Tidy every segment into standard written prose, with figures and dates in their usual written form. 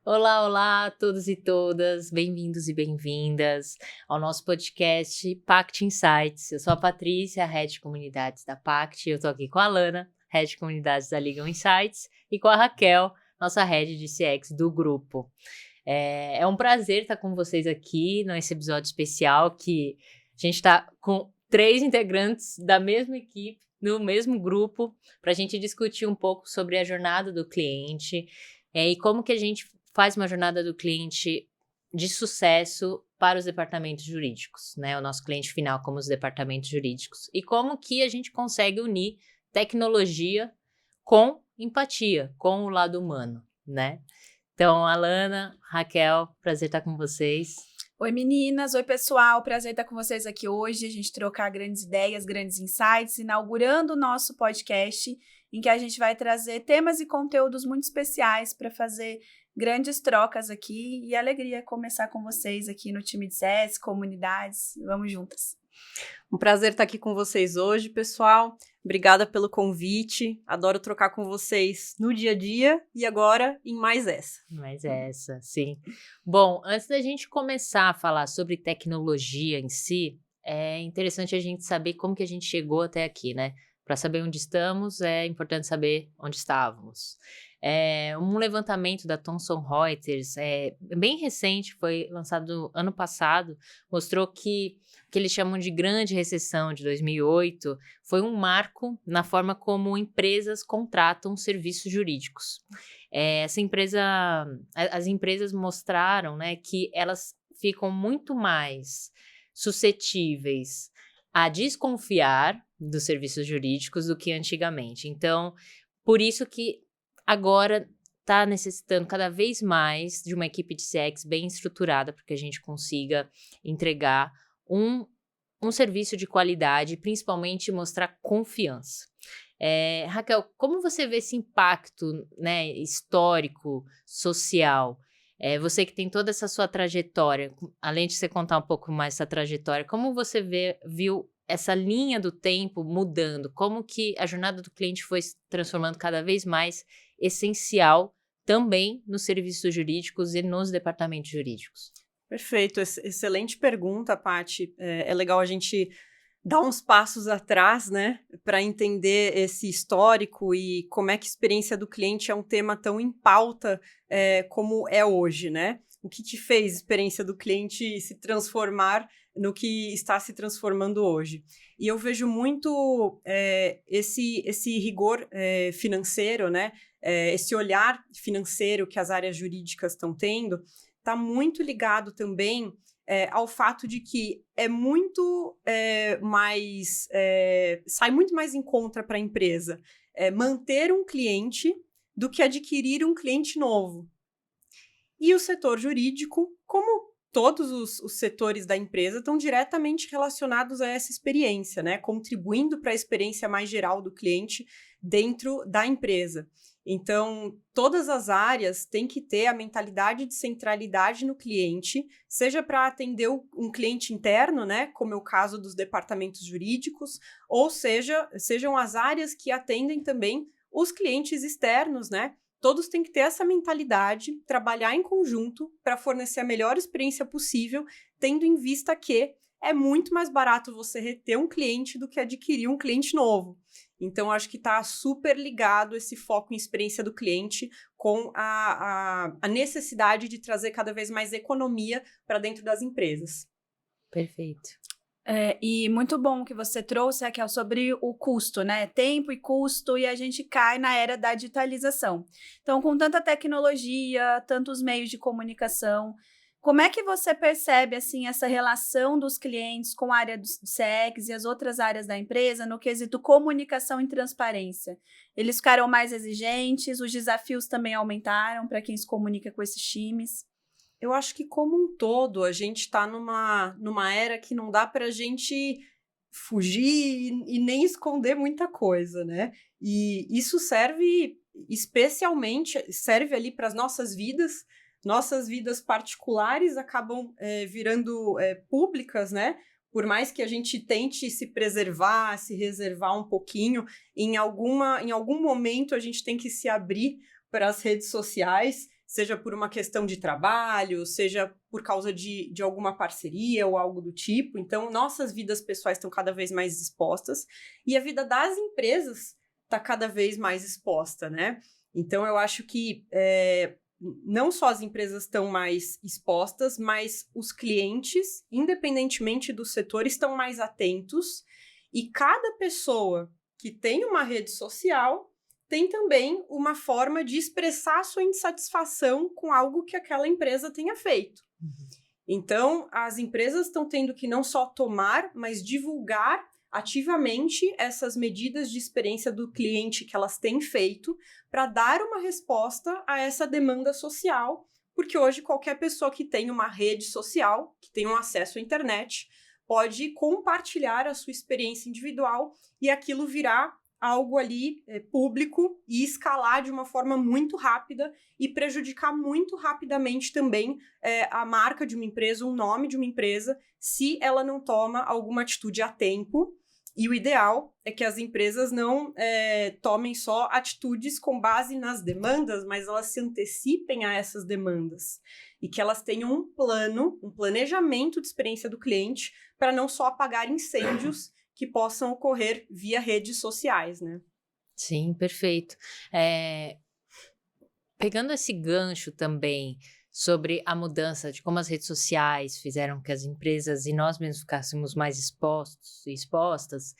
Olá, olá a todos e todas, bem-vindos e bem-vindas ao nosso podcast Pact Insights. Eu sou a Patrícia, Head de Comunidades da Pact, e eu tô aqui com a Alana, Head de Comunidades da Legal Insights, e com a Raquel, nossa Head de CX do grupo. É um prazer estar com vocês aqui nesse episódio especial que a gente está com 3 integrantes da mesma equipe, no mesmo grupo, para a gente discutir um pouco sobre a jornada do cliente e como que a gente faz uma jornada do cliente de sucesso para os departamentos jurídicos, né? O nosso cliente final como os departamentos jurídicos. E como que a gente consegue unir tecnologia com empatia, com o lado humano, né? Então, Alana, Raquel, prazer estar com vocês. Oi meninas, oi pessoal, prazer estar com vocês aqui hoje, a gente trocar grandes ideias, grandes insights, inaugurando o nosso podcast, em que a gente vai trazer temas e conteúdos muito especiais para fazer grandes trocas aqui, e alegria começar com vocês aqui no time de CS, comunidades, vamos juntas. Um prazer estar aqui com vocês hoje, pessoal. Obrigada pelo convite. Adoro trocar com vocês no dia a dia e agora em mais essa. Mais essa, sim. Bom, antes da gente começar a falar sobre tecnologia em si, é interessante a gente saber como que a gente chegou até aqui, né? Para saber onde estamos, é importante saber onde estávamos. Um levantamento da Thomson Reuters, bem recente, foi lançado ano passado, mostrou que o que eles chamam de grande recessão de 2008 foi um marco na forma como empresas contratam serviços jurídicos. As empresas mostraram, né, que elas ficam muito mais suscetíveis a desconfiar dos serviços jurídicos do que antigamente. Então, por isso que agora está necessitando cada vez mais de uma equipe de CX bem estruturada para que a gente consiga entregar um serviço de qualidade, principalmente mostrar confiança. Raquel, como você vê esse impacto, né, histórico, social? Você que tem toda essa sua trajetória, além de você contar um pouco mais essa trajetória, como você viu essa linha do tempo mudando? Como que a jornada do cliente foi se transformando cada vez mais essencial também nos serviços jurídicos e nos departamentos jurídicos? Perfeito, excelente pergunta, Paty. É legal a gente dar uns passos atrás, né, para entender esse histórico e como é que a experiência do cliente é um tema tão em pauta como é hoje, né? O que te fez a experiência do cliente se transformar no que está se transformando hoje? E eu vejo muito esse rigor financeiro, né? Esse olhar financeiro que as áreas jurídicas estão tendo, está muito ligado também ao fato de que é muito mais... sai muito mais em conta para a empresa manter um cliente do que adquirir um cliente novo. E o setor jurídico, como todos os setores da empresa, estão diretamente relacionados a essa experiência, né? Contribuindo para a experiência mais geral do cliente dentro da empresa. Então, todas as áreas têm que ter a mentalidade de centralidade no cliente, seja para atender um cliente interno, né, como é o caso dos departamentos jurídicos, ou sejam as áreas que atendem também os clientes externos, né? Todos têm que ter essa mentalidade, trabalhar em conjunto para fornecer a melhor experiência possível, tendo em vista que é muito mais barato você reter um cliente do que adquirir um cliente novo. Então, acho que está super ligado esse foco em experiência do cliente com a necessidade de trazer cada vez mais economia para dentro das empresas. Perfeito. E muito bom o que você trouxe, Raquel, sobre o custo, né? Tempo e custo, e a gente cai na era da digitalização. Então, com tanta tecnologia, tantos meios de comunicação, como é que você percebe, assim, essa relação dos clientes com a área do CX e as outras áreas da empresa no quesito comunicação e transparência? Eles ficaram mais exigentes, os desafios também aumentaram para quem se comunica com esses times? Eu acho que, como um todo, a gente está numa era que não dá para a gente fugir e nem esconder muita coisa, né? E isso serve ali para as nossas vidas particulares acabam virando públicas, né? Por mais que a gente tente se preservar, se reservar um pouquinho, em algum momento a gente tem que se abrir para as redes sociais. seja por uma questão de trabalho, seja por causa de alguma parceria ou algo do tipo. Então, nossas vidas pessoais estão cada vez mais expostas e a vida das empresas está cada vez mais exposta, né? Então, eu acho que não só as empresas estão mais expostas, mas os clientes, independentemente do setor, estão mais atentos e cada pessoa que tem uma rede social tem também uma forma de expressar sua insatisfação com algo que aquela empresa tenha feito. Então, as empresas estão tendo que não só tomar, mas divulgar ativamente essas medidas de experiência do cliente que elas têm feito para dar uma resposta a essa demanda social, porque hoje qualquer pessoa que tem uma rede social, que tem um acesso à internet, pode compartilhar a sua experiência individual e aquilo virá algo ali público e escalar de uma forma muito rápida e prejudicar muito rapidamente também a marca de uma empresa, o nome de uma empresa, se ela não toma alguma atitude a tempo. E o ideal é que as empresas não tomem só atitudes com base nas demandas, mas elas se antecipem a essas demandas. E que elas tenham um plano, um planejamento de experiência do cliente para não só apagar incêndios que possam ocorrer via redes sociais, né? Sim, perfeito. Pegando esse gancho também sobre a mudança de como as redes sociais fizeram que as empresas e nós mesmos ficássemos mais expostos e expostas,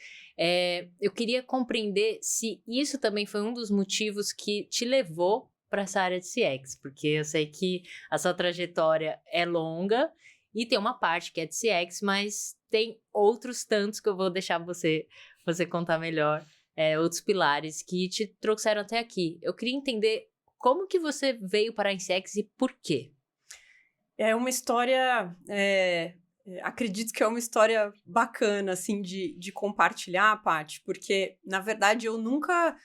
eu queria compreender se isso também foi um dos motivos que te levou para essa área de CX, porque eu sei que a sua trajetória é longa e tem uma parte que é de CX, mas tem outros tantos que eu vou deixar você contar melhor, outros pilares que te trouxeram até aqui. Eu queria entender como que você veio para a CX e por quê? É uma história, acredito que é uma história bacana, assim, de compartilhar, Paty, porque, na verdade, eu nunca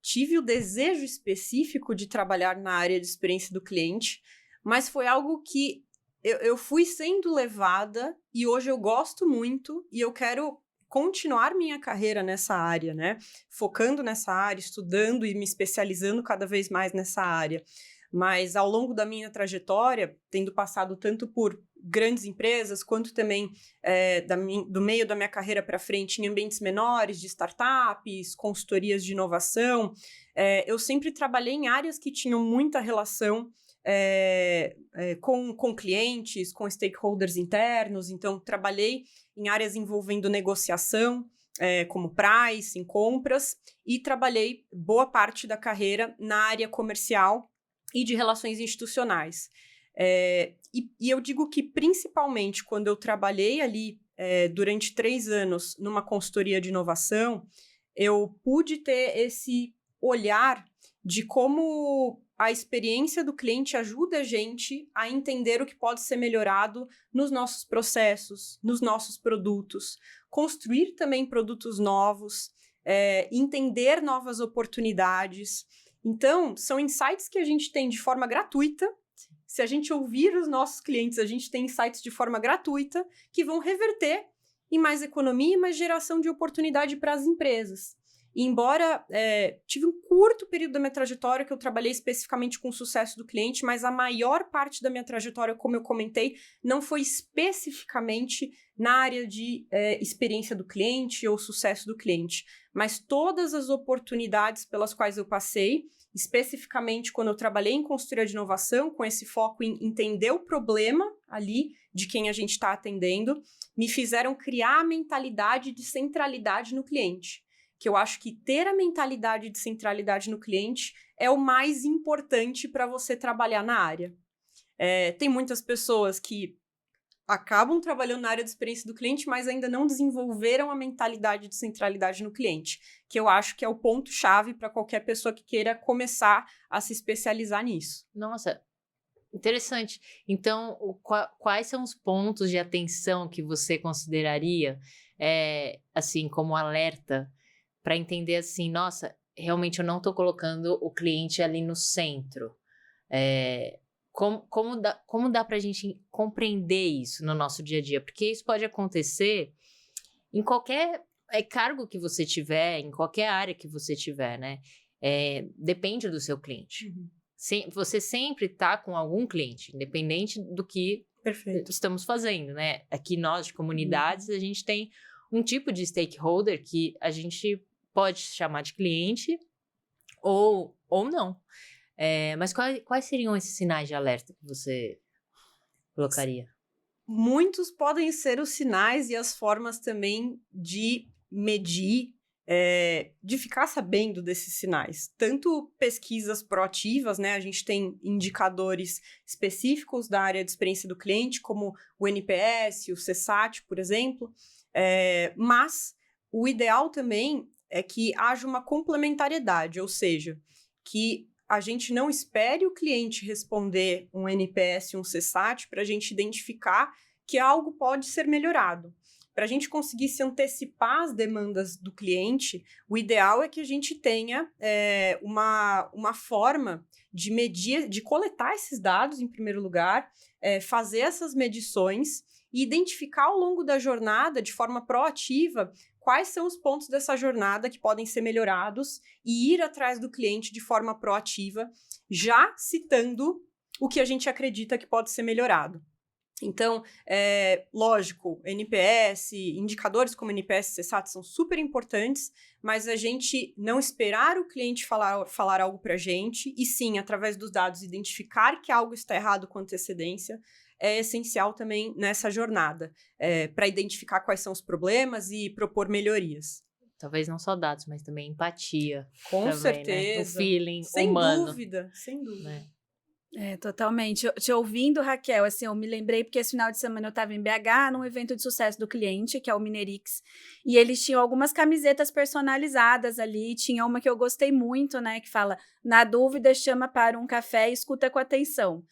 tive o desejo específico de trabalhar na área de experiência do cliente, mas foi algo que eu fui sendo levada e hoje eu gosto muito e eu quero continuar minha carreira nessa área, né? Focando nessa área, estudando e me especializando cada vez mais nessa área. Mas ao longo da minha trajetória, tendo passado tanto por grandes empresas, quanto também do meio da minha carreira para frente em ambientes menores, de startups, consultorias de inovação, eu sempre trabalhei em áreas que tinham muita relação com clientes, com stakeholders internos. Então, trabalhei em áreas envolvendo negociação, como pricing, compras, e trabalhei boa parte da carreira na área comercial e de relações institucionais. E eu digo que, principalmente, quando eu trabalhei ali durante 3 anos numa consultoria de inovação, eu pude ter esse olhar de como a experiência do cliente ajuda a gente a entender o que pode ser melhorado nos nossos processos, nos nossos produtos, construir também produtos novos, entender novas oportunidades. Então, são insights que a gente tem de forma gratuita. Se a gente ouvir os nossos clientes, a gente tem insights de forma gratuita que vão reverter em mais economia e mais geração de oportunidade para as empresas. E embora tive um curto período da minha trajetória que eu trabalhei especificamente com o sucesso do cliente, mas a maior parte da minha trajetória, como eu comentei, não foi especificamente na área de experiência do cliente ou sucesso do cliente. Mas todas as oportunidades pelas quais eu passei, especificamente quando eu trabalhei em consultoria de inovação, com esse foco em entender o problema ali de quem a gente está atendendo, me fizeram criar a mentalidade de centralidade no cliente. Que eu acho que ter a mentalidade de centralidade no cliente é o mais importante para você trabalhar na área. Tem muitas pessoas que acabam trabalhando na área de experiência do cliente, mas ainda não desenvolveram a mentalidade de centralidade no cliente, que eu acho que é o ponto-chave para qualquer pessoa que queira começar a se especializar nisso. Nossa, interessante. Então, quais são os pontos de atenção que você consideraria, assim, como alerta, para entender assim, nossa, realmente eu não estou colocando o cliente ali no centro. Como dá para a gente compreender isso no nosso dia a dia? Porque isso pode acontecer em qualquer cargo que você tiver, em qualquer área que você tiver, né? Depende do seu cliente. Uhum. você sempre está com algum cliente, independente do que Perfeito. estamos fazendo, né? Aqui nós, de comunidades, a gente tem um tipo de stakeholder que a gente pode chamar de cliente ou não. Mas quais seriam esses sinais de alerta que você colocaria? Muitos podem ser os sinais e as formas também de medir, de ficar sabendo desses sinais. Tanto pesquisas proativas, né? A gente tem indicadores específicos da área de experiência do cliente, como o NPS, o CSAT, por exemplo. Mas o ideal também é que haja uma complementariedade, ou seja, que a gente não espere o cliente responder um NPS e um CSAT para a gente identificar que algo pode ser melhorado. Para a gente conseguir se antecipar às demandas do cliente, o ideal é que a gente tenha uma forma de medir, de coletar esses dados, em primeiro lugar, fazer essas medições e identificar ao longo da jornada, de forma proativa, quais são os pontos dessa jornada que podem ser melhorados e ir atrás do cliente de forma proativa, já citando o que a gente acredita que pode ser melhorado. Então, lógico, NPS, indicadores como NPS e CSAT são super importantes, mas a gente não esperar o cliente falar algo para a gente, e sim, através dos dados, identificar que algo está errado com antecedência, é essencial também nessa jornada, para identificar quais são os problemas e propor melhorias. Talvez não só dados, mas também empatia. Com também, certeza. Né? O feeling sem humano. Dúvida, sem dúvida. Né? Totalmente. Te ouvindo, Raquel, assim, eu me lembrei porque esse final de semana eu estava em BH, num evento de sucesso do cliente, que é o Minerix, e eles tinham algumas camisetas personalizadas ali, tinha uma que eu gostei muito, né, que fala, na dúvida, chama para um café e escuta com atenção.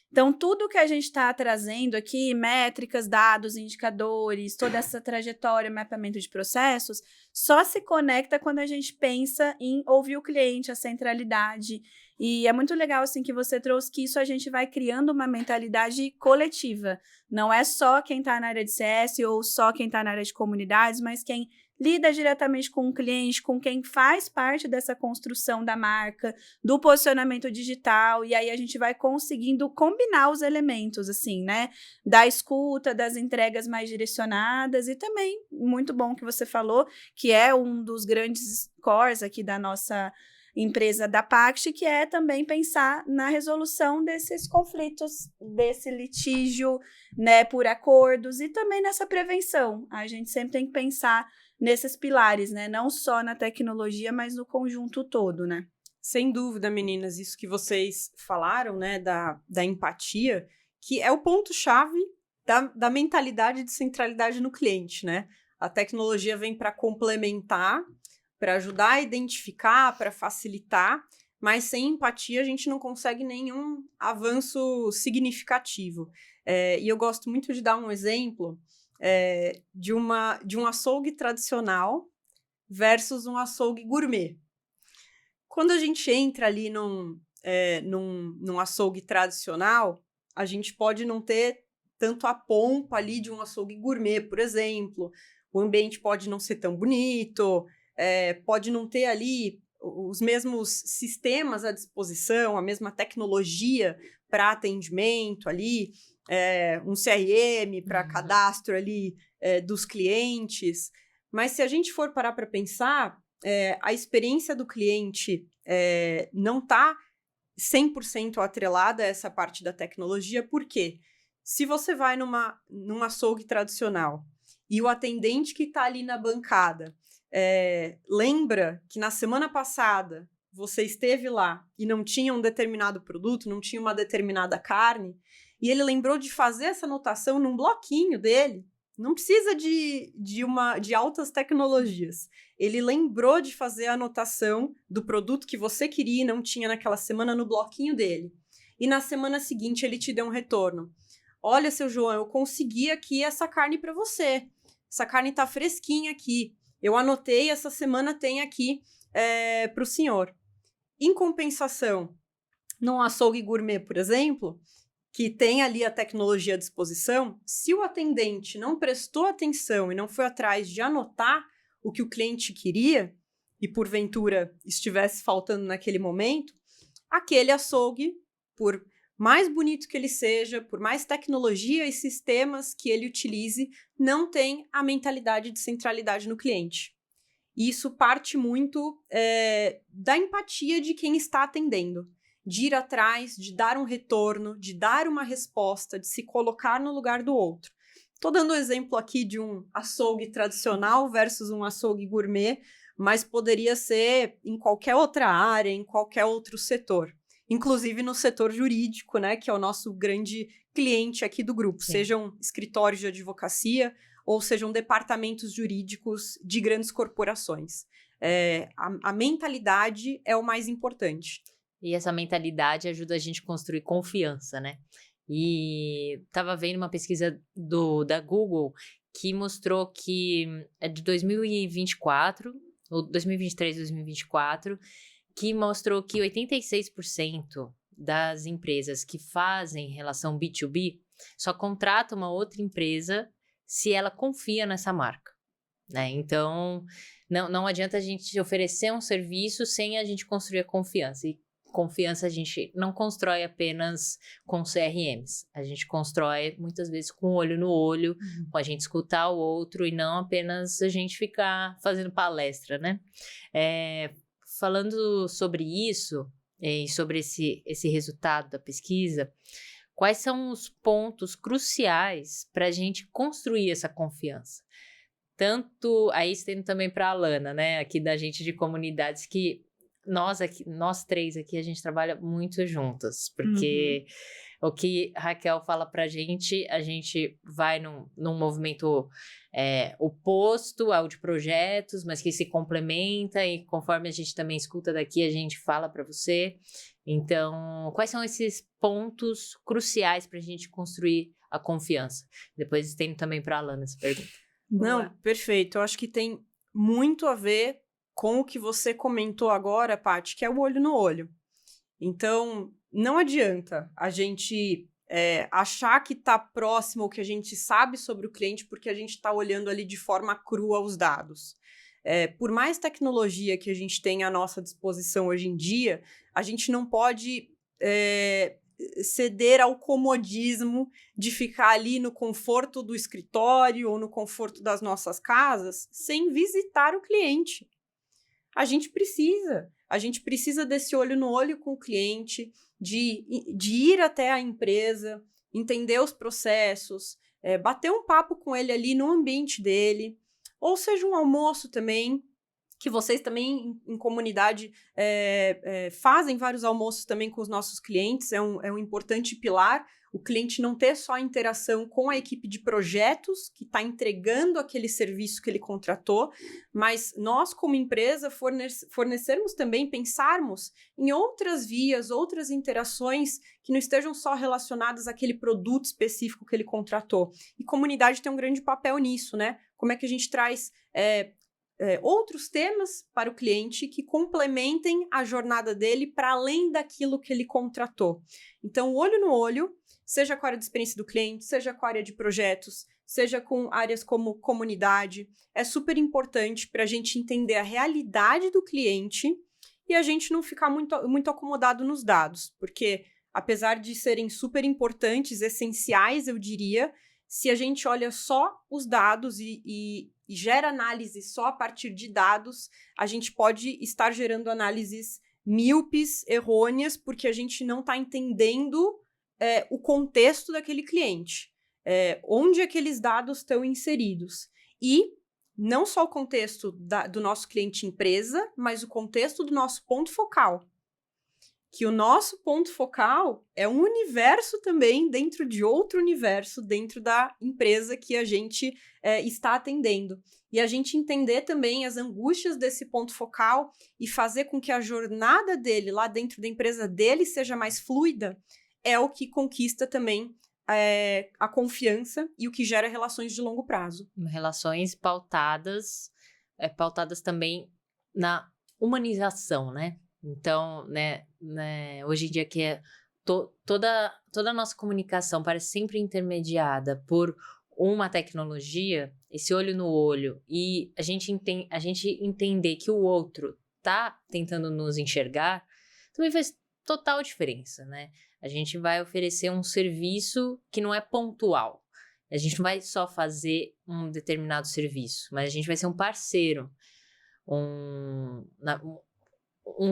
Então, tudo que a gente está trazendo aqui, métricas, dados, indicadores, toda essa trajetória, mapeamento de processos, só se conecta quando a gente pensa em ouvir o cliente, a centralidade. E é muito legal, assim, que você trouxe que isso a gente vai criando uma mentalidade coletiva. Não é só quem está na área de CS ou só quem está na área de comunidades, mas quem lida diretamente com o cliente, com quem faz parte dessa construção da marca, do posicionamento digital, e aí a gente vai conseguindo combinar os elementos, assim, né? Da escuta, das entregas mais direcionadas, e também, muito bom que você falou, que é um dos grandes cores aqui da nossa empresa da Pact, que é também pensar na resolução desses conflitos, desse litígio, né, por acordos, e também nessa prevenção. A gente sempre tem que pensar nesses pilares, né? Não só na tecnologia, mas no conjunto todo, né? Sem dúvida, meninas, isso que vocês falaram, né, da empatia, que é o ponto-chave da mentalidade de centralidade no cliente, né? A tecnologia vem para complementar, para ajudar a identificar, para facilitar, mas sem empatia a gente não consegue nenhum avanço significativo. E eu gosto muito de dar um exemplo de um açougue tradicional versus um açougue gourmet. Quando a gente entra ali num açougue tradicional, a gente pode não ter tanto a pompa ali de um açougue gourmet, por exemplo. O ambiente pode não ser tão bonito, pode não ter ali os mesmos sistemas à disposição, a mesma tecnologia para atendimento ali, um CRM para cadastro ali dos clientes. Mas se a gente for parar para pensar, a experiência do cliente não está 100% atrelada a essa parte da tecnologia. Por quê? Se você vai num açougue tradicional e o atendente que está ali na bancada lembra que na semana passada você esteve lá e não tinha um determinado produto, não tinha uma determinada carne, e ele lembrou de fazer essa anotação num bloquinho dele, não precisa de altas tecnologias. Ele lembrou de fazer a anotação do produto que você queria e não tinha naquela semana no bloquinho dele. E na semana seguinte ele te deu um retorno. Olha, seu João, eu consegui aqui essa carne para você. Essa carne está fresquinha aqui. Eu anotei, essa semana tem aqui para o senhor. Em compensação, num açougue gourmet, por exemplo, que tem ali a tecnologia à disposição, se o atendente não prestou atenção e não foi atrás de anotar o que o cliente queria, e porventura estivesse faltando naquele momento, aquele açougue, por mais bonito que ele seja, por mais tecnologia e sistemas que ele utilize, não tem a mentalidade de centralidade no cliente. E isso parte muito da empatia de quem está atendendo, de ir atrás, de dar um retorno, de dar uma resposta, de se colocar no lugar do outro. Estou dando um exemplo aqui de um açougue tradicional versus um açougue gourmet, mas poderia ser em qualquer outra área, em qualquer outro setor. Inclusive no setor jurídico, né, que é o nosso grande cliente aqui do grupo, Sim. Sejam escritórios de advocacia ou sejam departamentos jurídicos de grandes corporações. A mentalidade é o mais importante. E essa mentalidade ajuda a gente a construir confiança, né? E estava vendo uma pesquisa da Google que mostrou que é de 2024, ou 2023, 2024, que mostrou que 86% das empresas que fazem relação B2B só contratam uma outra empresa se ela confia nessa marca, né? Então, não adianta a gente oferecer um serviço sem a gente construir a confiança. E confiança a gente não constrói apenas com CRMs. A gente constrói, muitas vezes, com o olho no olho, com a gente escutar o outro e não apenas a gente ficar fazendo palestra, né? Falando sobre isso e sobre esse resultado da pesquisa, quais são os pontos cruciais para a gente construir essa confiança? Tanto, aí estendo também para a Alana, né, aqui da gente de comunidades, que nós três aqui, a gente trabalha muito juntas, porque o que a Raquel fala pra gente, a gente vai num movimento oposto ao de projetos, mas que se complementa, e conforme a gente também escuta daqui, a gente fala para você. Então, quais são esses pontos cruciais para a gente construir a confiança? Depois estendo também para a Alana essa pergunta. Não, perfeito. Eu acho que tem muito a ver com o que você comentou agora, Paty, que é o olho no olho. Então, não adianta a gente achar que está próximo ou que a gente sabe sobre o cliente porque a gente está olhando ali de forma crua os dados. Por mais tecnologia que a gente tem à nossa disposição hoje em dia, a gente não pode ceder ao comodismo de ficar ali no conforto do escritório ou no conforto das nossas casas sem visitar o cliente. A gente precisa desse olho no olho com o cliente, de ir até a empresa, entender os processos, bater um papo com ele ali no ambiente dele, ou seja, um almoço também, que vocês também em comunidade fazem vários almoços também com os nossos clientes, é um importante pilar. O cliente não ter só a interação com a equipe de projetos que está entregando aquele serviço que ele contratou, mas nós, como empresa, fornecermos também, pensarmos em outras vias, outras interações que não estejam só relacionadas àquele produto específico que ele contratou. E comunidade tem um grande papel nisso, né? Como é que a gente traz outros temas para o cliente que complementem a jornada dele para além daquilo que ele contratou. Então, olho no olho, seja com a área de experiência do cliente, seja com a área de projetos, seja com áreas como comunidade, é super importante para a gente entender a realidade do cliente e a gente não ficar muito acomodado nos dados, porque apesar de serem super importantes, essenciais, eu diria, se a gente olha só os dados e gera análise só a partir de dados, a gente pode estar gerando análises míopes, errôneas, porque a gente não está entendendo o contexto daquele cliente, onde aqueles dados estão inseridos. E não só o contexto do nosso cliente empresa, mas o contexto do nosso ponto focal. Que o nosso ponto focal é um universo também dentro de outro universo, dentro da empresa que a gente está atendendo. E a gente entender também as angústias desse ponto focal e fazer com que a jornada dele lá dentro da empresa dele seja mais fluida, é o que conquista também a confiança e o que gera relações de longo prazo. Relações pautadas também na humanização, né? Então, hoje em dia que toda a nossa comunicação parece sempre intermediada por uma tecnologia, esse olho no olho, e a gente entender que o outro tá tentando nos enxergar, também faz total diferença, né? A gente vai oferecer um serviço que não é pontual. A gente não vai só fazer um determinado serviço, mas a gente vai ser um parceiro, um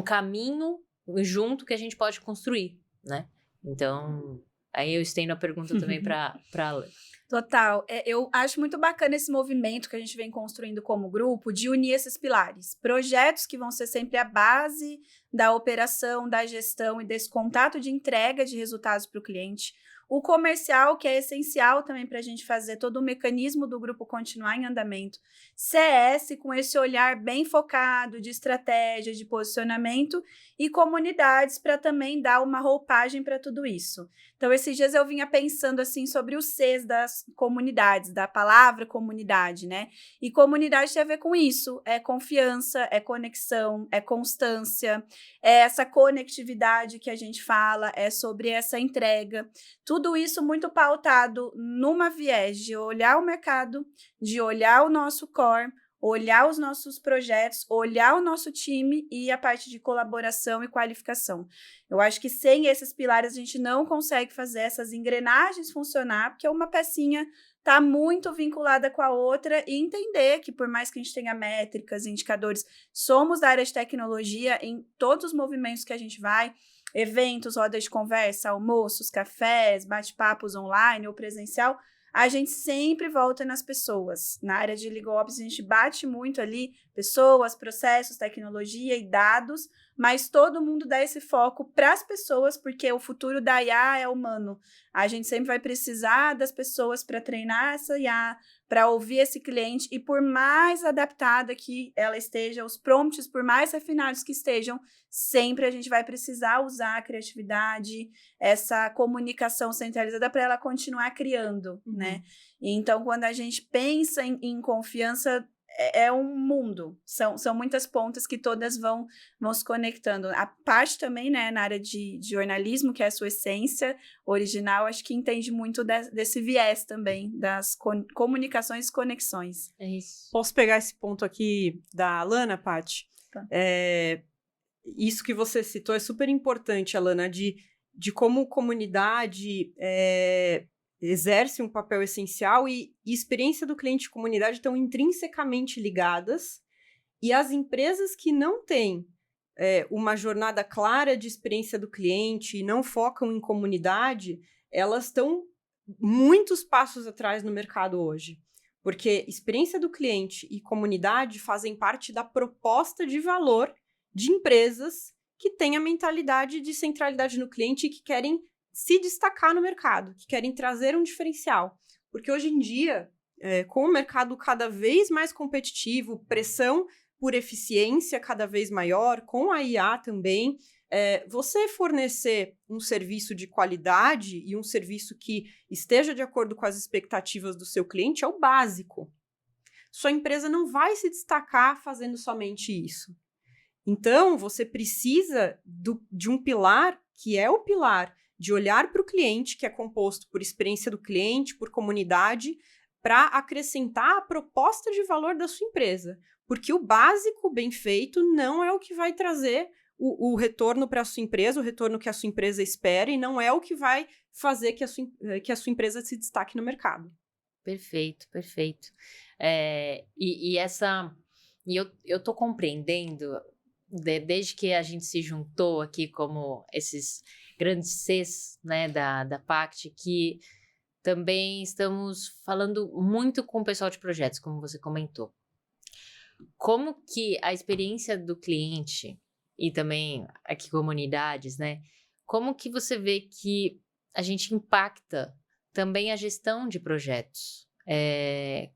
caminho junto que a gente pode construir, né? Então, aí eu estendo a pergunta também para Alana. Total. Eu acho muito bacana esse movimento que a gente vem construindo como grupo de unir esses pilares. Projetos que vão ser sempre a base da operação, da gestão e desse contato de entrega de resultados para o cliente. O comercial, que é essencial também para a gente fazer todo o mecanismo do grupo continuar em andamento. CS, com esse olhar bem focado de estratégia, de posicionamento. E comunidades, para também dar uma roupagem para tudo isso. Então, esses dias eu vinha pensando assim sobre os Cs das comunidades, da palavra comunidade, né? E comunidade tem a ver com isso. É confiança, é conexão, é constância, é essa conectividade que a gente fala, é sobre essa entrega. Tudo isso muito pautado numa viés de olhar o mercado, de olhar o nosso core, olhar os nossos projetos, olhar o nosso time e a parte de colaboração e qualificação. Eu acho que sem esses pilares a gente não consegue fazer essas engrenagens funcionar, porque uma pecinha está muito vinculada com a outra e entender que por mais que a gente tenha métricas, indicadores, somos da área de tecnologia em todos os movimentos que a gente vai, eventos, rodas de conversa, almoços, cafés, bate-papos online ou presencial, a gente sempre volta nas pessoas. Na área de Legal Ops, a gente bate muito ali pessoas, processos, tecnologia e dados, mas todo mundo dá esse foco para as pessoas, porque o futuro da IA é humano. A gente sempre vai precisar das pessoas para treinar essa IA, para ouvir esse cliente, e por mais adaptada que ela esteja, os prompts, por mais refinados que estejam, sempre a gente vai precisar usar a criatividade, essa comunicação centralizada para ela continuar criando, né? Então, quando a gente pensa em confiança, é um mundo, são muitas pontas que todas vão se conectando. A parte também, né, na área de jornalismo, que é a sua essência original, acho que entende muito desse viés também, das comunicações e conexões. É isso. Posso pegar esse ponto aqui da Alana, Paty? Tá. Isso que você citou é super importante, Alana, de como comunidade exerce um papel essencial e experiência do cliente e comunidade estão intrinsecamente ligadas, e as empresas que não têm uma jornada clara de experiência do cliente e não focam em comunidade, elas estão muitos passos atrás no mercado hoje, porque experiência do cliente e comunidade fazem parte da proposta de valor de empresas que têm a mentalidade de centralidade no cliente e que querem se destacar no mercado, que querem trazer um diferencial. Porque hoje em dia, com o mercado cada vez mais competitivo, pressão por eficiência cada vez maior, com a IA também, você fornecer um serviço de qualidade e um serviço que esteja de acordo com as expectativas do seu cliente é o básico. Sua empresa não vai se destacar fazendo somente isso. Então, você precisa de um pilar, que é o pilar de olhar para o cliente, que é composto por experiência do cliente, por comunidade, para acrescentar a proposta de valor da sua empresa. Porque o básico bem feito não é o que vai trazer o retorno para a sua empresa, o retorno que a sua empresa espera, e não é o que vai fazer que a sua empresa se destaque no mercado. Perfeito, perfeito. Eu tô compreendendo, desde que a gente se juntou aqui como esses grandes Cs, né, da Pact, que também estamos falando muito com o pessoal de projetos, como você comentou. Como que a experiência do cliente e também aqui comunidades, né, como que você vê que a gente impacta também a gestão de projetos?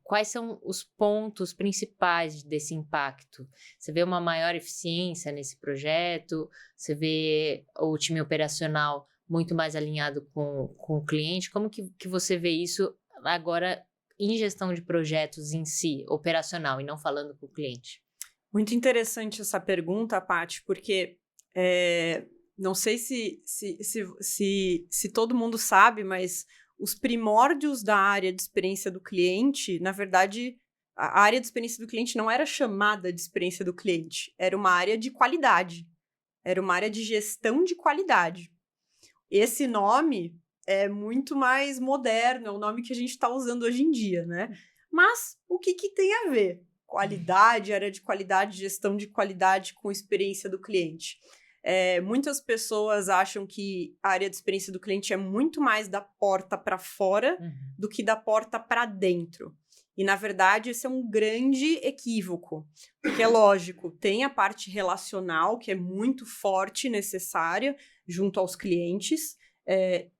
Quais são os pontos principais desse impacto? Você vê uma maior eficiência nesse projeto? Você vê o time operacional muito mais alinhado com o cliente? Como que você vê isso agora em gestão de projetos em si, operacional, e não falando com o cliente? Muito interessante essa pergunta, Paty, porque não sei se todo mundo sabe, mas os primórdios da área de experiência do cliente, na verdade, a área de experiência do cliente não era chamada de experiência do cliente, era uma área de qualidade. era uma área de gestão de qualidade. Esse nome é muito mais moderno, é o nome que a gente está usando hoje em dia, né? Mas o que tem a ver? Qualidade, área de qualidade, gestão de qualidade com experiência do cliente. Muitas pessoas acham que a área de experiência do cliente é muito mais da porta para fora do que da porta para dentro. E, na verdade, esse é um grande equívoco. Porque, lógico, tem a parte relacional, que é muito forte e necessária junto aos clientes.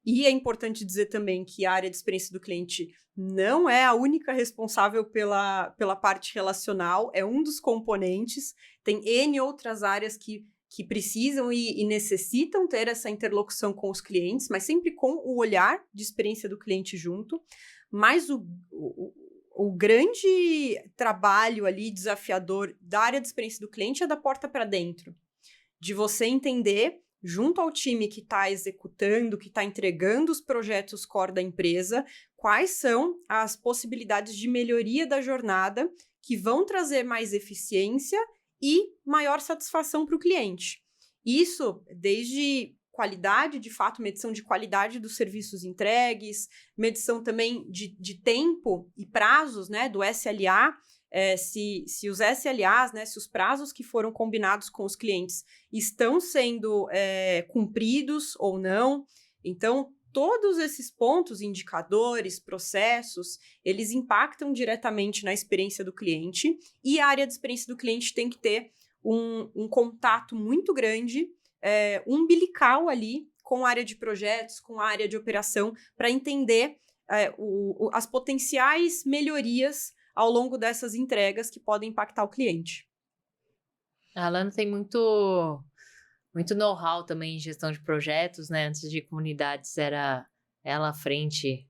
E é importante dizer também que a área de experiência do cliente não é a única responsável pela parte relacional, é um dos componentes. Tem N outras áreas que precisam e necessitam ter essa interlocução com os clientes, mas sempre com o olhar de experiência do cliente junto. Mas o grande trabalho ali, desafiador da área de experiência do cliente é da porta para dentro. De você entender, junto ao time que está executando, que está entregando os projetos core da empresa, quais são as possibilidades de melhoria da jornada que vão trazer mais eficiência e maior satisfação para o cliente. Isso desde qualidade, de fato, medição de qualidade dos serviços entregues, medição também de tempo e prazos, né, do SLA, se os SLAs, né, se os prazos que foram combinados com os clientes estão sendo cumpridos ou não. Então, todos esses pontos, indicadores, processos, eles impactam diretamente na experiência do cliente e a área de experiência do cliente tem que ter um contato muito grande, umbilical ali com a área de projetos, com a área de operação, para entender as potenciais melhorias ao longo dessas entregas que podem impactar o cliente. A Alana tem muito know-how também em gestão de projetos, né? Antes de comunidades, era ela à frente,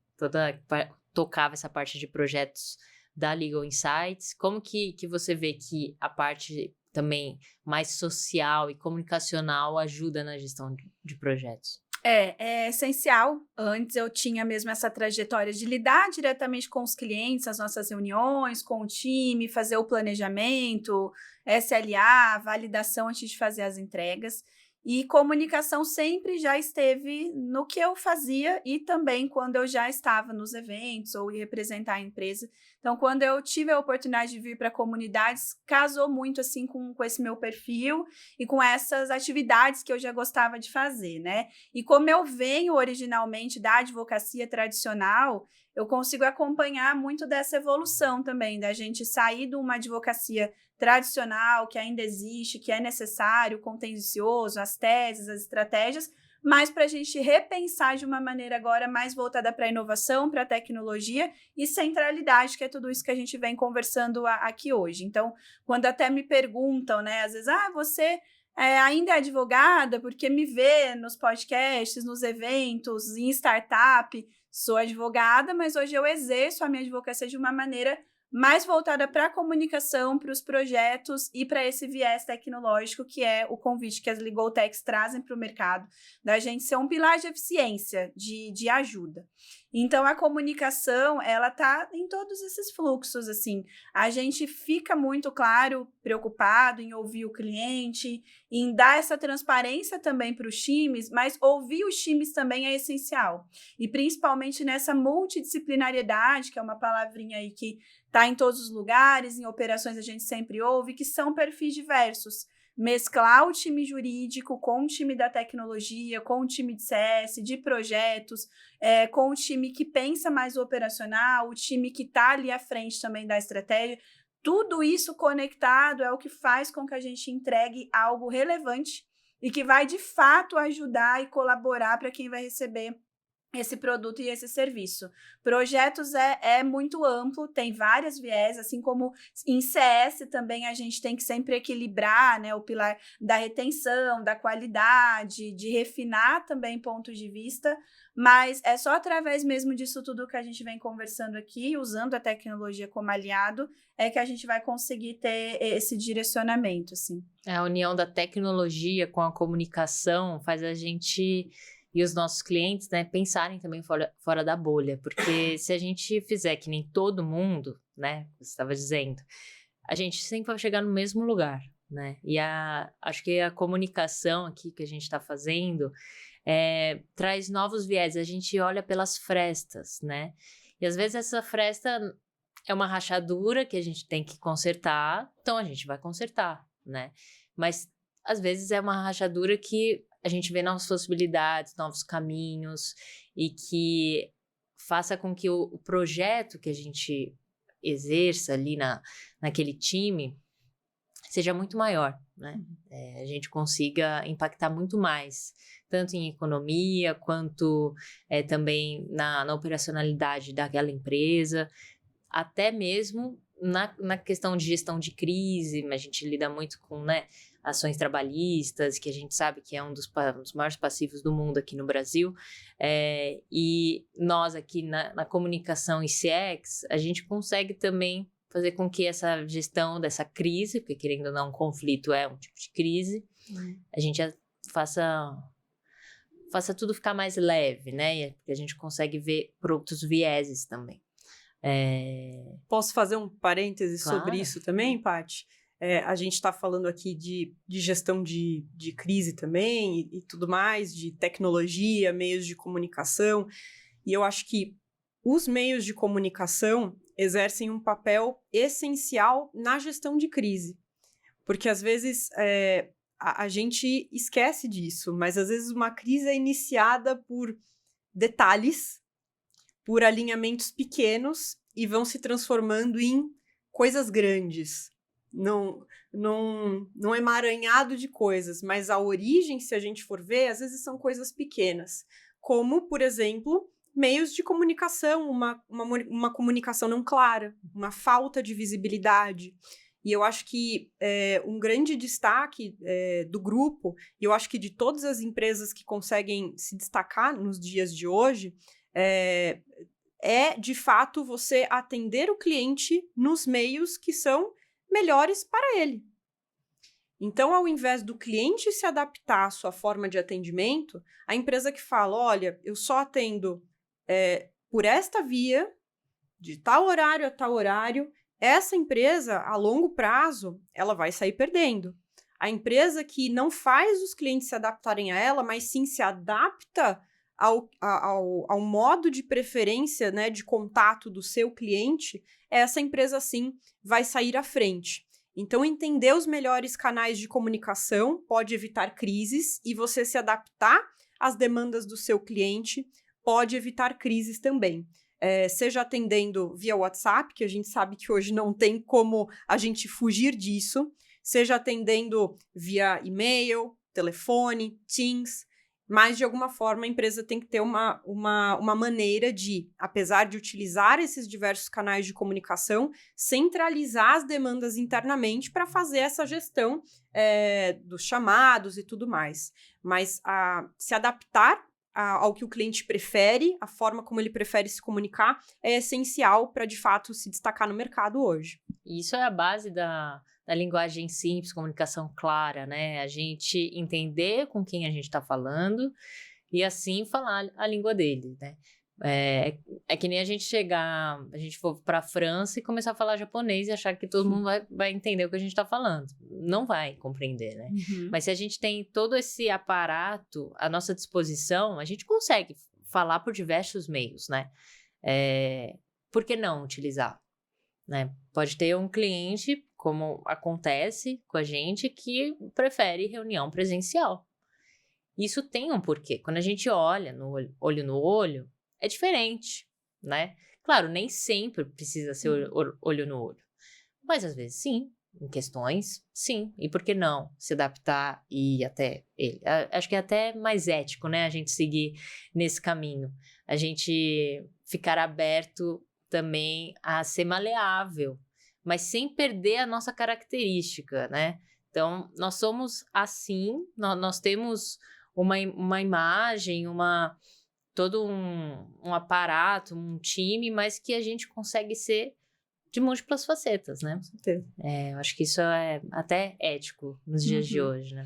tocava essa parte de projetos da Legal Insights. Como que você vê que a parte também mais social e comunicacional ajuda na gestão de projetos? É essencial. Antes eu tinha mesmo essa trajetória de lidar diretamente com os clientes, as nossas reuniões, com o time, fazer o planejamento, SLA, validação antes de fazer as entregas. E comunicação sempre já esteve no que eu fazia e também quando eu já estava nos eventos ou ia representar a empresa. Então, quando eu tive a oportunidade de vir para comunidades, casou muito assim com esse meu perfil e com essas atividades que eu já gostava de fazer, né? E como eu venho originalmente da advocacia tradicional, eu consigo acompanhar muito dessa evolução também, da gente sair de uma advocacia tradicional, que ainda existe, que é necessário, contencioso, as teses, as estratégias, mas para a gente repensar de uma maneira agora mais voltada para a inovação, para a tecnologia e centralidade, que é tudo isso que a gente vem conversando aqui hoje. Então, quando até me perguntam, né, às vezes, você ainda é advogada porque me vê nos podcasts, nos eventos, em startup, sou advogada, mas hoje eu exerço a minha advocacia de uma maneira mais voltada para a comunicação, para os projetos e para esse viés tecnológico, que é o convite que as Legal Techs trazem para o mercado, da gente ser um pilar de eficiência, de ajuda. Então, a comunicação, ela está em todos esses fluxos, assim. A gente fica muito, claro, preocupado em ouvir o cliente, em dar essa transparência também para os times, mas ouvir os times também é essencial. E principalmente nessa multidisciplinariedade, que é uma palavrinha aí que está em todos os lugares, em operações a gente sempre ouve, que são perfis diversos. Mesclar o time jurídico com o time da tecnologia, com o time de CS, de projetos, com o time que pensa mais o operacional, o time que está ali à frente também da estratégia. Tudo isso conectado é o que faz com que a gente entregue algo relevante e que vai, de fato, ajudar e colaborar para quem vai receber esse produto e esse serviço. Projetos é muito amplo, tem várias viés, assim como em CS também a gente tem que sempre equilibrar, né, o pilar da retenção, da qualidade, de refinar também pontos de vista, mas é só através mesmo disso tudo que a gente vem conversando aqui, usando a tecnologia como aliado, é que a gente vai conseguir ter esse direcionamento, assim. A união da tecnologia com a comunicação faz a gente e os nossos clientes, né, pensarem também fora da bolha, porque se a gente fizer que nem todo mundo, né, você estava dizendo, a gente sempre vai chegar no mesmo lugar. né? E acho que a comunicação aqui que a gente está fazendo traz novos viés. A gente olha pelas frestas, né? E às vezes essa fresta é uma rachadura que a gente tem que consertar, então a gente vai consertar, né? Mas às vezes é uma rachadura que a gente vê novas possibilidades, novos caminhos e que faça com que o projeto que a gente exerça ali naquele time seja muito maior, né? A gente consiga impactar muito mais, tanto em economia, quanto também na operacionalidade daquela empresa, até mesmo na questão de gestão de crise. A gente lida muito com, né, ações trabalhistas, que a gente sabe que é um dos maiores passivos do mundo aqui no Brasil, e nós aqui na comunicação e CX, a gente consegue também fazer com que essa gestão dessa crise, porque querendo ou não, um conflito é um tipo de crise, a gente faça tudo ficar mais leve, né? Porque a gente consegue ver por outros vieses também. Posso fazer um parêntese Claro. sobre isso também, Paty? A gente está falando aqui de gestão de crise também e tudo mais, de tecnologia, meios de comunicação, e eu acho que os meios de comunicação exercem um papel essencial na gestão de crise, porque às vezes a gente esquece disso, mas às vezes uma crise é iniciada por detalhes, por alinhamentos pequenos e vão se transformando em coisas grandes. Não emaranhado de coisas, mas a origem, se a gente for ver, às vezes são coisas pequenas, como, por exemplo, meios de comunicação, uma comunicação não clara, uma falta de visibilidade. E eu acho que um grande destaque do grupo, e eu acho que de todas as empresas que conseguem se destacar nos dias de hoje, de fato, você atender o cliente nos meios que são melhores para ele. Então, ao invés do cliente se adaptar à sua forma de atendimento, a empresa que fala, olha, eu só atendo por esta via, de tal horário a tal horário, essa empresa, a longo prazo, ela vai sair perdendo. A empresa que não faz os clientes se adaptarem a ela, mas sim se adapta ao modo de preferência, né, de contato do seu cliente, essa empresa, sim, vai sair à frente. Então, entender os melhores canais de comunicação pode evitar crises e você se adaptar às demandas do seu cliente pode evitar crises também. Seja atendendo via WhatsApp, que a gente sabe que hoje não tem como a gente fugir disso, seja atendendo via e-mail, telefone, Teams, mas de alguma forma a empresa tem que ter uma maneira de, apesar de utilizar esses diversos canais de comunicação, centralizar as demandas internamente para fazer essa gestão dos chamados e tudo mais. Mas se adaptar ao que o cliente prefere, a forma como ele prefere se comunicar, é essencial para, de fato, se destacar no mercado hoje. Isso é a base da linguagem simples, comunicação clara, né? A gente entender com quem a gente está falando e assim falar a língua dele, né? É que nem a gente for para a França e começar a falar japonês e achar que todo mundo vai entender o que a gente está falando. Não vai compreender, né? Uhum. Mas se a gente tem todo esse aparato à nossa disposição, a gente consegue falar por diversos meios, né? Por que não utilizar? Né? Pode ter um cliente, como acontece com a gente, que prefere reunião presencial. Isso tem um porquê. Quando a gente olha olho no olho, é diferente, né? Claro, nem sempre precisa ser olho no olho. Mas às vezes sim, em questões, sim. E por que não se adaptar e ir até ele? Acho que é até mais ético, né? A gente seguir nesse caminho. A gente ficar aberto também a ser maleável, mas sem perder a nossa característica, né? Então, nós somos assim, nós temos uma imagem, todo um aparato, um time, mas que a gente consegue ser de múltiplas facetas, né? Com certeza. Eu acho que isso é até ético nos dias de hoje, né?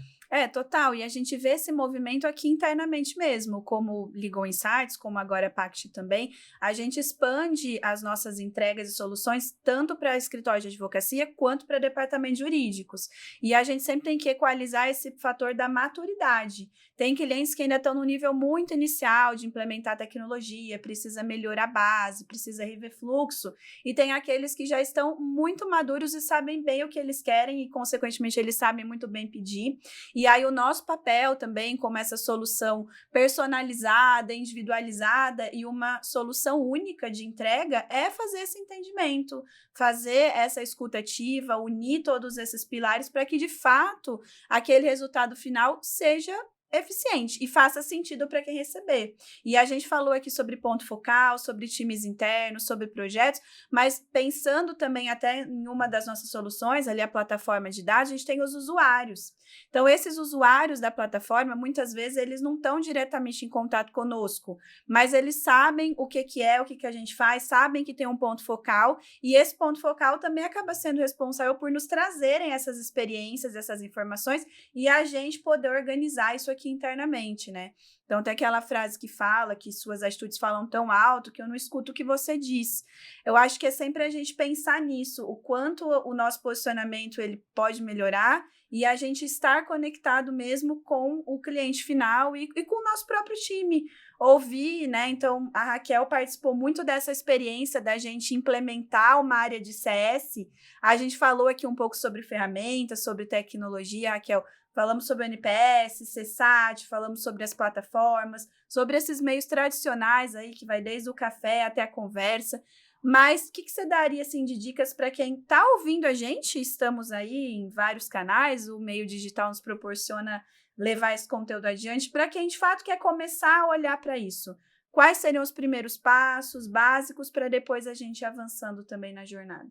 Total. E a gente vê esse movimento aqui internamente mesmo, como Legal Insights, como agora a Pact também. A gente expande as nossas entregas e soluções tanto para escritórios de advocacia quanto para departamentos jurídicos. E a gente sempre tem que equalizar esse fator da maturidade. Tem clientes que ainda estão no nível muito inicial de implementar tecnologia, precisa melhorar a base, precisa rever fluxo, e tem aqueles que já estão muito maduros e sabem bem o que eles querem e, consequentemente, eles sabem muito bem pedir. E aí o nosso papel também, como essa solução personalizada, individualizada e uma solução única de entrega, é fazer esse entendimento, fazer essa escuta ativa, unir todos esses pilares para que, de fato, aquele resultado final seja eficiente e faça sentido para quem receber. E a gente falou aqui sobre ponto focal, sobre times internos, sobre projetos, mas pensando também até em uma das nossas soluções, ali a plataforma de dados, a gente tem os usuários. Então, esses usuários da plataforma, muitas vezes, eles não estão diretamente em contato conosco, mas eles sabem o que é, o que a gente faz, sabem que tem um ponto focal, e esse ponto focal também acaba sendo responsável por nos trazerem essas experiências, essas informações, e a gente poder organizar isso aqui internamente, né? Então, tem aquela frase que fala que suas atitudes falam tão alto que eu não escuto o que você diz. Eu acho que é sempre a gente pensar nisso, o quanto o nosso posicionamento ele pode melhorar e a gente estar conectado mesmo com o cliente final e com o nosso próprio time. Ouvir, né? Então, a Raquel participou muito dessa experiência da gente implementar uma área de CS. A gente falou aqui um pouco sobre ferramentas, sobre tecnologia, Raquel. Falamos sobre o NPS, CSAT, falamos sobre as plataformas, sobre esses meios tradicionais aí, que vai desde o café até a conversa. Mas o que você daria assim, de dicas para quem está ouvindo a gente? Estamos aí em vários canais, o meio digital nos proporciona levar esse conteúdo adiante. Para quem de fato quer começar a olhar para isso, quais seriam os primeiros passos básicos para depois a gente ir avançando também na jornada?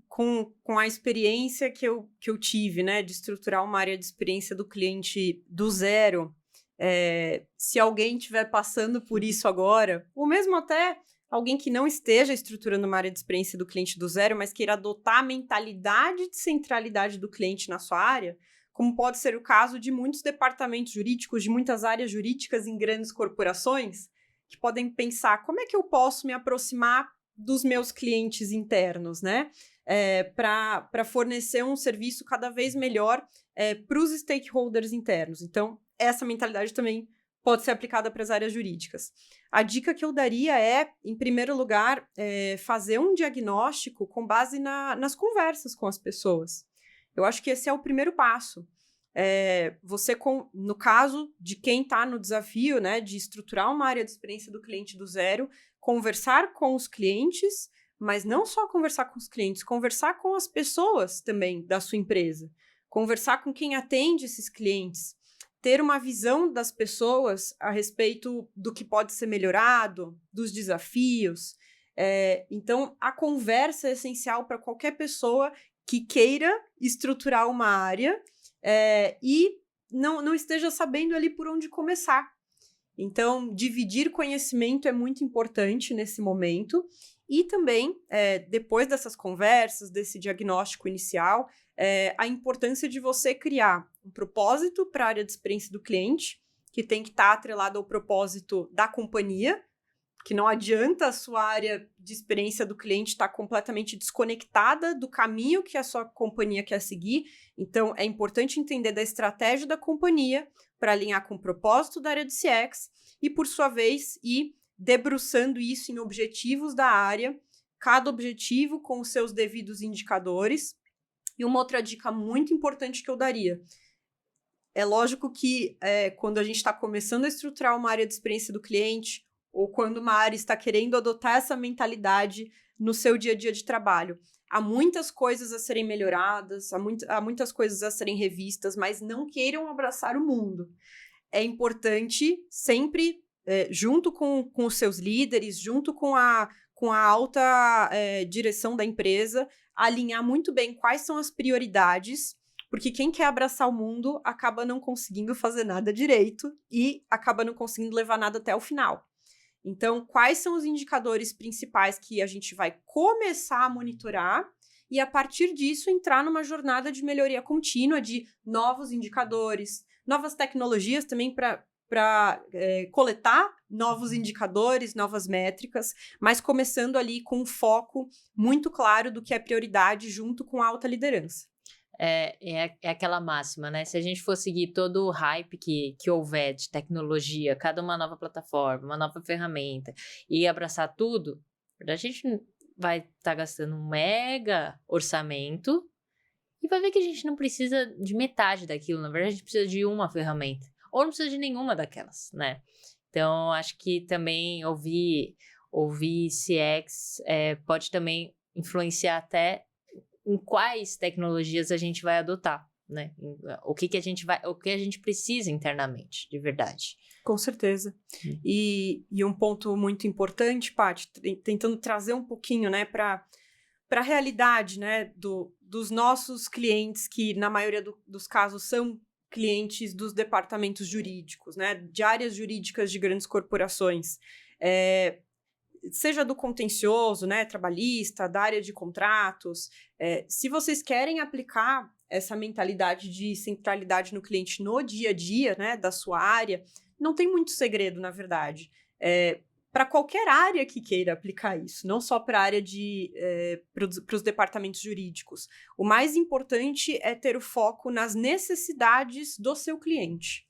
Com a experiência que eu tive, né, de estruturar uma área de experiência do cliente do zero, se alguém estiver passando por isso agora, ou mesmo até alguém que não esteja estruturando uma área de experiência do cliente do zero, mas queira adotar a mentalidade de centralidade do cliente na sua área, como pode ser o caso de muitos departamentos jurídicos, de muitas áreas jurídicas em grandes corporações, que podem pensar como é que eu posso me aproximar dos meus clientes internos, né? Para fornecer um serviço cada vez melhor para os stakeholders internos. Então, essa mentalidade também pode ser aplicada para as áreas jurídicas. A dica que eu daria é, em primeiro lugar, fazer um diagnóstico com base nas conversas com as pessoas. Eu acho que esse é o primeiro passo. No caso de quem está no desafio, né, de estruturar uma área de experiência do cliente do zero, conversar com os clientes, mas não só conversar com os clientes, conversar com as pessoas também da sua empresa, conversar com quem atende esses clientes, ter uma visão das pessoas a respeito do que pode ser melhorado, dos desafios. Então, a conversa é essencial para qualquer pessoa que queira estruturar uma área e não esteja sabendo ali por onde começar. Então, dividir conhecimento é muito importante nesse momento. E também, depois dessas conversas, desse diagnóstico inicial, a importância de você criar um propósito para a área de experiência do cliente, que tem que estar atrelado ao propósito da companhia, que não adianta a sua área de experiência do cliente estar completamente desconectada do caminho que a sua companhia quer seguir. Então, é importante entender da estratégia da companhia para alinhar com o propósito da área de CX e, por sua vez, ir debruçando isso em objetivos da área, cada objetivo com os seus devidos indicadores. E uma outra dica muito importante que eu daria, é lógico que quando a gente está começando a estruturar uma área de experiência do cliente, ou quando uma área está querendo adotar essa mentalidade no seu dia a dia de trabalho, há muitas coisas a serem melhoradas, há muitas coisas a serem revistas, mas não queiram abraçar o mundo. É importante sempre, junto com os seus líderes, junto com a alta direção da empresa, alinhar muito bem quais são as prioridades, porque quem quer abraçar o mundo acaba não conseguindo fazer nada direito e acaba não conseguindo levar nada até o final. Então, quais são os indicadores principais que a gente vai começar a monitorar e a partir disso entrar numa jornada de melhoria contínua, de novos indicadores, novas tecnologias também para coletar novos indicadores, novas métricas, mas começando ali com um foco muito claro do que é prioridade junto com a alta liderança. É aquela máxima, né? Se a gente for seguir todo o hype que houver de tecnologia, cada uma nova plataforma, uma nova ferramenta, e abraçar tudo, a gente vai estar gastando um mega orçamento e vai ver que a gente não precisa de metade daquilo. Na verdade, a gente precisa de uma ferramenta. Ou não precisa de nenhuma daquelas, né? Então, acho que também ouvir CX pode também influenciar até em quais tecnologias a gente vai adotar, né? O que a gente precisa internamente, de verdade. Com certeza. E um ponto muito importante, Paty, tentando trazer um pouquinho, né, para a realidade, né, dos nossos clientes, que na maioria dos casos são clientes dos departamentos jurídicos, né, de áreas jurídicas de grandes corporações, seja do contencioso, né, trabalhista, da área de contratos, se vocês querem aplicar essa mentalidade de centralidade no cliente no dia a dia, né, da sua área, não tem muito segredo, na verdade. Para qualquer área que queira aplicar isso, não só para a área para os departamentos jurídicos. O mais importante é ter o foco nas necessidades do seu cliente,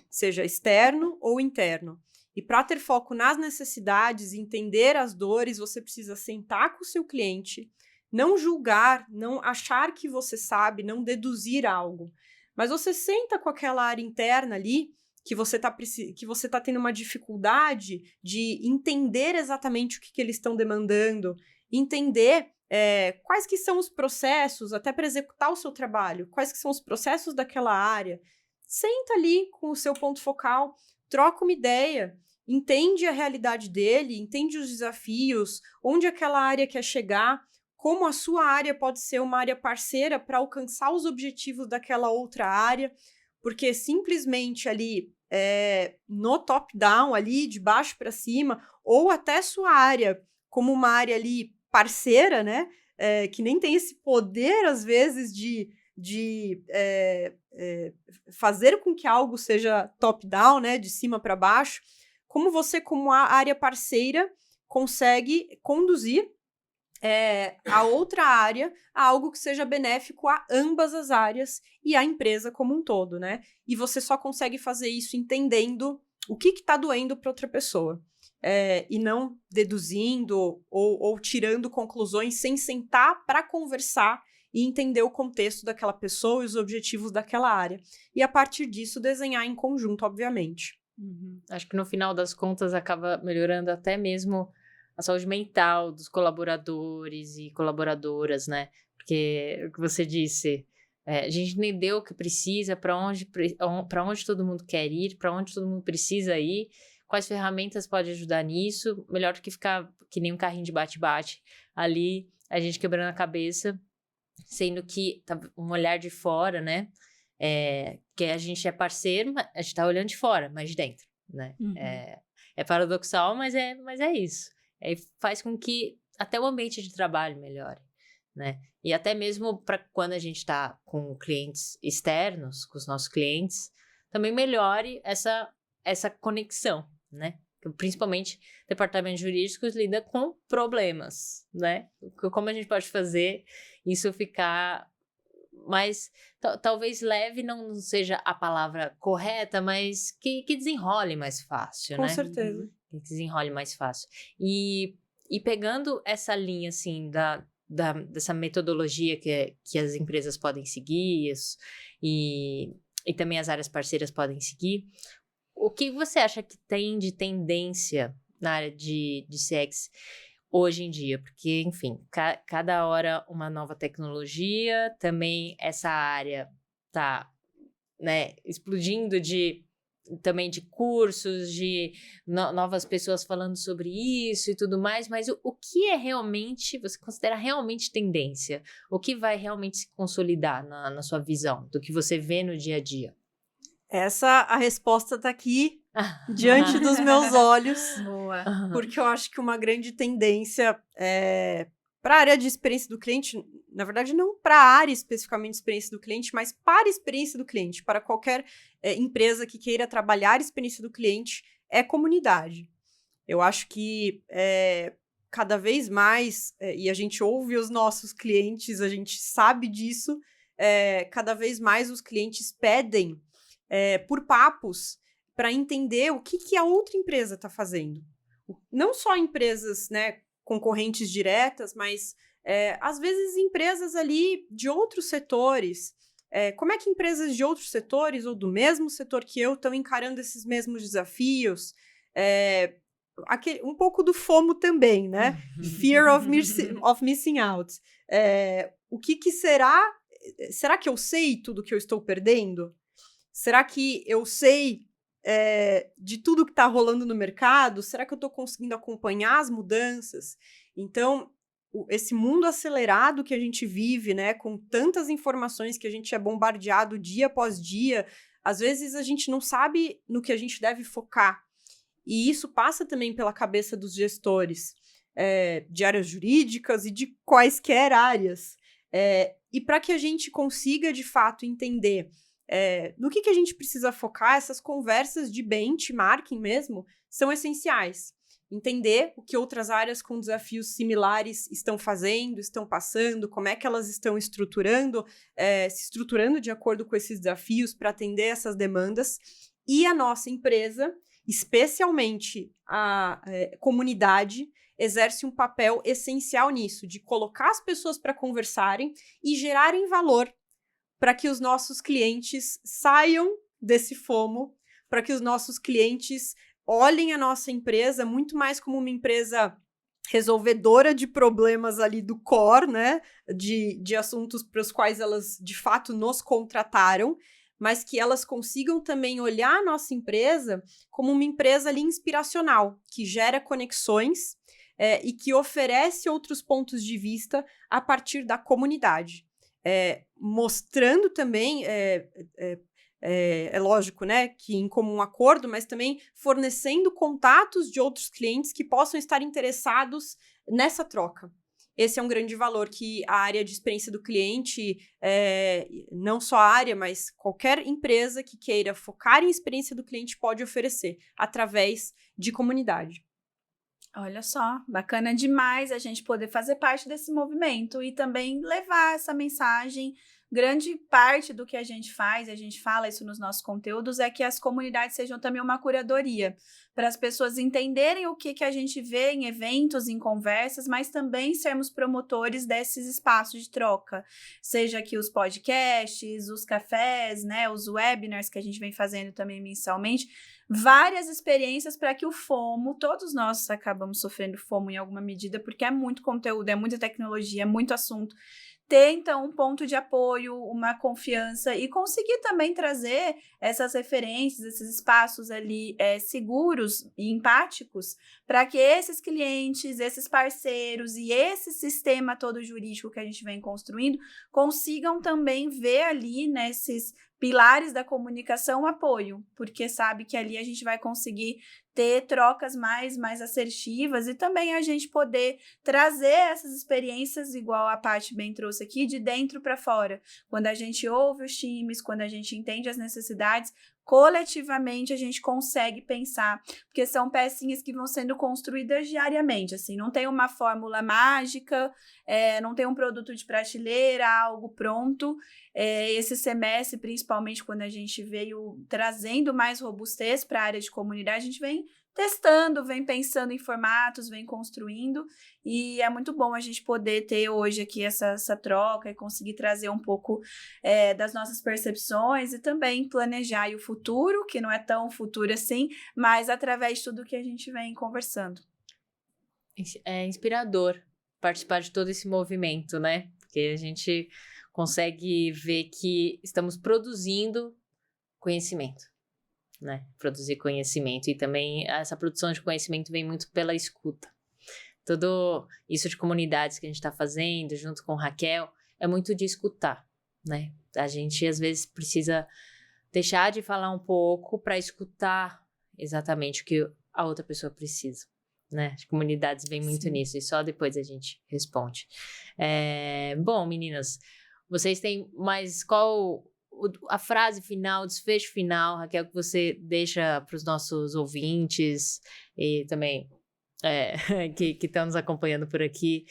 seja externo ou interno. E para ter foco nas necessidades, entender as dores, você precisa sentar com o seu cliente, não julgar, não achar que você sabe, não deduzir algo. Mas você senta com aquela área interna ali, que você tá tendo uma dificuldade de entender exatamente o que eles estão demandando, entender quais que são os processos, até para executar o seu trabalho, quais que são os processos daquela área. Senta ali com o seu ponto focal, troca uma ideia, entende a realidade dele, entende os desafios, onde aquela área quer chegar, como a sua área pode ser uma área parceira para alcançar os objetivos daquela outra área, porque simplesmente ali no top-down, ali de baixo para cima, ou até sua área como uma área ali parceira, né, que nem tem esse poder às vezes de fazer com que algo seja top-down, né, de cima para baixo, como você, como a área parceira, consegue conduzir a outra área a algo que seja benéfico a ambas as áreas e à empresa como um todo, né? E você só consegue fazer isso entendendo o que está doendo para outra pessoa. E não deduzindo ou tirando conclusões sem sentar para conversar e entender o contexto daquela pessoa e os objetivos daquela área. E, a partir disso, desenhar em conjunto, obviamente. Acho que, no final das contas, acaba melhorando até mesmo a saúde mental dos colaboradores e colaboradoras, né? Porque, o que você disse, a gente entendeu o que precisa, para onde todo mundo quer ir, para onde todo mundo precisa ir, quais ferramentas pode ajudar nisso, melhor do que ficar que nem um carrinho de bate-bate ali, a gente quebrando a cabeça, sendo que um olhar de fora, né? Que a gente é parceiro, a gente tá olhando de fora, mas de dentro, né? É paradoxal, mas é isso. Faz com que até o ambiente de trabalho melhore, né? E até mesmo para quando a gente está com clientes externos, com os nossos clientes, também melhore essa conexão, né? Principalmente departamentos jurídicos lida com problemas, né? Como a gente pode fazer isso ficar mais, talvez leve não seja a palavra correta, mas que desenrole mais fácil, né? Com certeza. Que desenrole mais fácil. E pegando essa linha, assim, dessa metodologia que as empresas podem seguir e também as áreas parceiras podem seguir, o que você acha que tem de tendência na área de CX hoje em dia? Porque, enfim, cada hora uma nova tecnologia, também essa área tá, né, explodindo também de cursos, de novas pessoas falando sobre isso e tudo mais, mas o que é realmente, você considera realmente tendência? O que vai realmente se consolidar na sua visão, do que você vê no dia a dia? A resposta está aqui, diante dos meus olhos. Boa. Porque eu acho que uma grande tendência para a área de experiência do cliente, na verdade, não para a área especificamente de experiência do cliente, mas para a experiência do cliente, para qualquer empresa que queira trabalhar a experiência do cliente, é comunidade. Eu acho que cada vez mais, e a gente ouve os nossos clientes, a gente sabe disso, cada vez mais os clientes pedem por papos para entender o que a outra empresa está fazendo. Não só empresas, né, concorrentes diretas, mas às vezes empresas ali de outros setores. Como é que empresas de outros setores ou do mesmo setor que eu estão encarando esses mesmos desafios? Um pouco do FOMO também, né? Fear of missing out. O que será? Será que eu sei tudo que eu estou perdendo? Será que eu sei de tudo que está rolando no mercado? Será que eu estou conseguindo acompanhar as mudanças? Então, esse mundo acelerado que a gente vive, né, com tantas informações que a gente é bombardeado dia após dia, às vezes a gente não sabe no que a gente deve focar. E isso passa também pela cabeça dos gestores de áreas jurídicas e de quaisquer áreas. E para que a gente consiga, de fato, entender no que a gente precisa focar, essas conversas de benchmarking mesmo são essenciais. Entender o que outras áreas com desafios similares estão fazendo, estão passando, como é que elas estão se estruturando de acordo com esses desafios para atender essas demandas. E a nossa empresa, especialmente a comunidade, exerce um papel essencial nisso, de colocar as pessoas para conversarem e gerarem valor para que os nossos clientes saiam desse FOMO, para que os nossos clientes olhem a nossa empresa muito mais como uma empresa resolvedora de problemas ali do core, né? De assuntos para os quais elas, de fato, nos contrataram, mas que elas consigam também olhar a nossa empresa como uma empresa ali inspiracional, que gera conexões e que oferece outros pontos de vista a partir da comunidade. Mostrando também, é lógico, né, que em comum acordo, mas também fornecendo contatos de outros clientes que possam estar interessados nessa troca. Esse é um grande valor que a área de experiência do cliente, não só a área, mas qualquer empresa que queira focar em experiência do cliente pode oferecer através de comunidade. Olha só, bacana demais a gente poder fazer parte desse movimento e também levar essa mensagem. Grande parte do que a gente faz, a gente fala isso nos nossos conteúdos, é que as comunidades sejam também uma curadoria, para as pessoas entenderem o que a gente vê em eventos, em conversas, mas também sermos promotores desses espaços de troca, seja aqui os podcasts, os cafés, né, os webinars que a gente vem fazendo também mensalmente, várias experiências para que o FOMO, todos nós acabamos sofrendo FOMO em alguma medida, porque é muito conteúdo, é muita tecnologia, é muito assunto, ter, então, um ponto de apoio, uma confiança e conseguir também trazer essas referências, esses espaços ali seguros e empáticos para que esses clientes, esses parceiros e esse sistema todo jurídico que a gente vem construindo consigam também ver ali nesses pilares da comunicação apoio, porque sabe que ali a gente vai conseguir ter trocas mais assertivas e também a gente poder trazer essas experiências, igual a Paty bem trouxe aqui, de dentro para fora. Quando a gente ouve os times, quando a gente entende as necessidades, coletivamente a gente consegue pensar, porque são pecinhas que vão sendo construídas diariamente, assim, não tem uma fórmula mágica, não tem um produto de prateleira, algo pronto. Esse semestre, principalmente quando a gente veio trazendo mais robustez para a área de comunidade, a gente vem testando, vem pensando em formatos, vem construindo, e é muito bom a gente poder ter hoje aqui essa troca e conseguir trazer um pouco das nossas percepções e também planejar aí o futuro, que não é tão futuro assim, mas através de tudo que a gente vem conversando. É inspirador participar de todo esse movimento, né? Porque a gente consegue ver que estamos produzindo conhecimento, né? Produzir conhecimento, e também essa produção de conhecimento vem muito pela escuta. Tudo isso de comunidades que a gente está fazendo junto com Raquel é muito de escutar, né? A gente às vezes precisa deixar de falar um pouco para escutar exatamente o que a outra pessoa precisa, né? As comunidades vêm muito nisso, e só depois a gente responde. Bom, meninas, vocês têm mais qual a frase final, o desfecho final, Raquel, que você deixa para os nossos ouvintes e também que estão nos acompanhando por aqui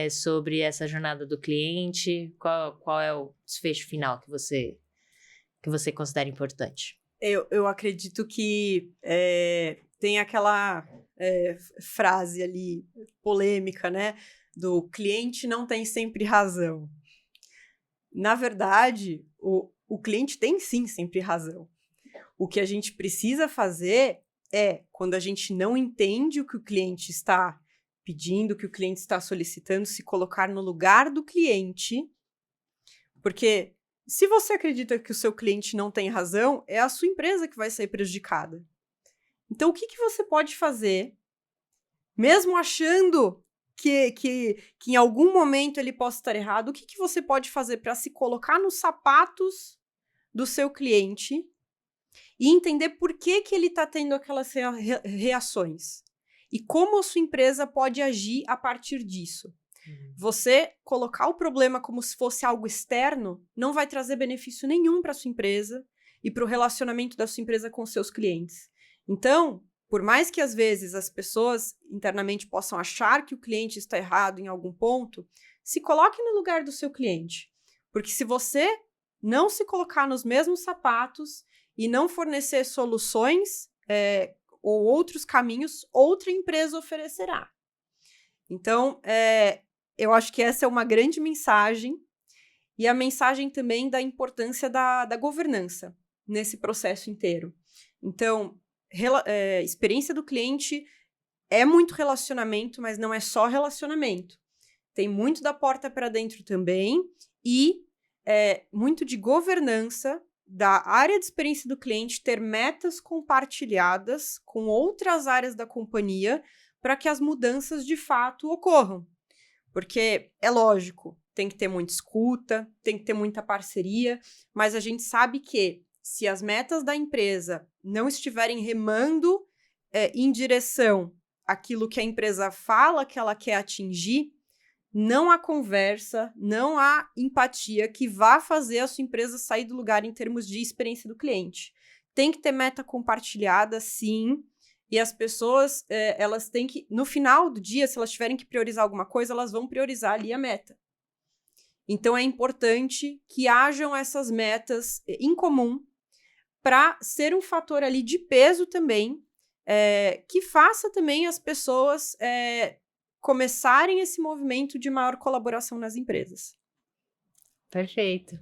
sobre essa jornada do cliente? Qual é o desfecho final que você considera importante? Eu acredito que tem aquela frase ali polêmica, né? Do cliente não tem sempre razão. Na verdade, o cliente tem sim sempre razão. O que a gente precisa fazer quando a gente não entende o que o cliente está pedindo, o que o cliente está solicitando, se colocar no lugar do cliente, porque se você acredita que o seu cliente não tem razão, é a sua empresa que vai sair prejudicada. Então, o que você pode fazer, mesmo achando que em algum momento ele possa estar errado, o que você pode fazer para se colocar nos sapatos do seu cliente e entender por que ele está tendo aquelas reações? E como a sua empresa pode agir a partir disso? Você colocar o problema como se fosse algo externo não vai trazer benefício nenhum para a sua empresa e para o relacionamento da sua empresa com seus clientes. Então, por mais que às vezes as pessoas internamente possam achar que o cliente está errado em algum ponto, se coloque no lugar do seu cliente. Porque se você não se colocar nos mesmos sapatos e não fornecer soluções ou outros caminhos, outra empresa oferecerá. Então, eu acho que essa é uma grande mensagem e a mensagem também da importância da governança nesse processo inteiro. Então, experiência do cliente é muito relacionamento, mas não é só relacionamento. Tem muito da porta para dentro também e muito de governança da área de experiência do cliente, ter metas compartilhadas com outras áreas da companhia para que as mudanças de fato ocorram. Porque é lógico, tem que ter muita escuta, tem que ter muita parceria, mas a gente sabe que se as metas da empresa não estiverem remando em direção àquilo que a empresa fala que ela quer atingir, não há conversa, não há empatia que vá fazer a sua empresa sair do lugar em termos de experiência do cliente. Tem que ter meta compartilhada, sim, e as pessoas, elas têm que, no final do dia, se elas tiverem que priorizar alguma coisa, elas vão priorizar ali a meta. Então, é importante que hajam essas metas em comum para ser um fator ali de peso também, que faça também as pessoas começarem esse movimento de maior colaboração nas empresas. Perfeito.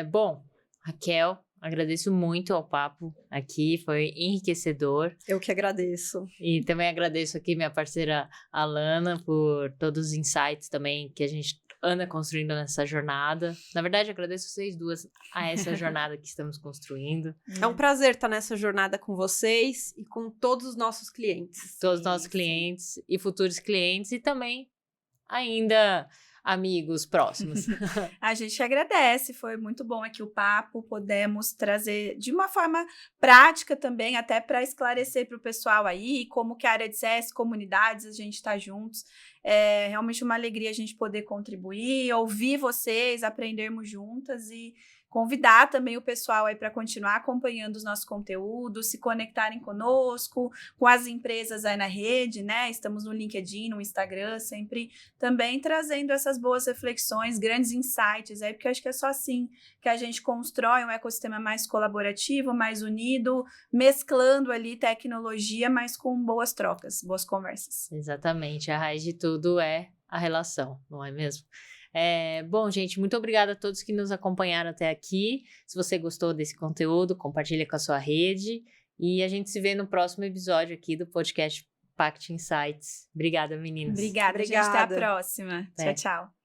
Bom, Raquel, agradeço muito ao papo aqui, foi enriquecedor. Eu que agradeço. E também agradeço aqui minha parceira Alana por todos os insights também que a gente anda construindo nessa jornada. Na verdade, agradeço vocês duas a essa jornada que estamos construindo. É um prazer estar nessa jornada com vocês e com todos os nossos clientes. Todos os nossos clientes e futuros clientes e também ainda amigos próximos. A gente agradece, foi muito bom aqui o papo, podemos trazer de uma forma prática também, até para esclarecer para o pessoal aí como que a área de CS, comunidades, a gente está juntos. É realmente uma alegria a gente poder contribuir, ouvir vocês, aprendermos juntas e convidar também o pessoal aí para continuar acompanhando os nossos conteúdos, se conectarem conosco, com as empresas aí na rede, né? Estamos no LinkedIn, no Instagram, sempre também trazendo essas boas reflexões, grandes insights aí, porque eu acho que é só assim que a gente constrói um ecossistema mais colaborativo, mais unido, mesclando ali tecnologia, mas com boas trocas, boas conversas. Exatamente, a raiz de tudo é a relação, não é mesmo? Bom, gente, muito obrigada a todos que nos acompanharam até aqui. Se você gostou desse conteúdo, compartilha com a sua rede. E a gente se vê no próximo episódio aqui do podcast Pact Insights. Obrigada, meninas. Obrigada, gente. Até a próxima. Tchau, tchau.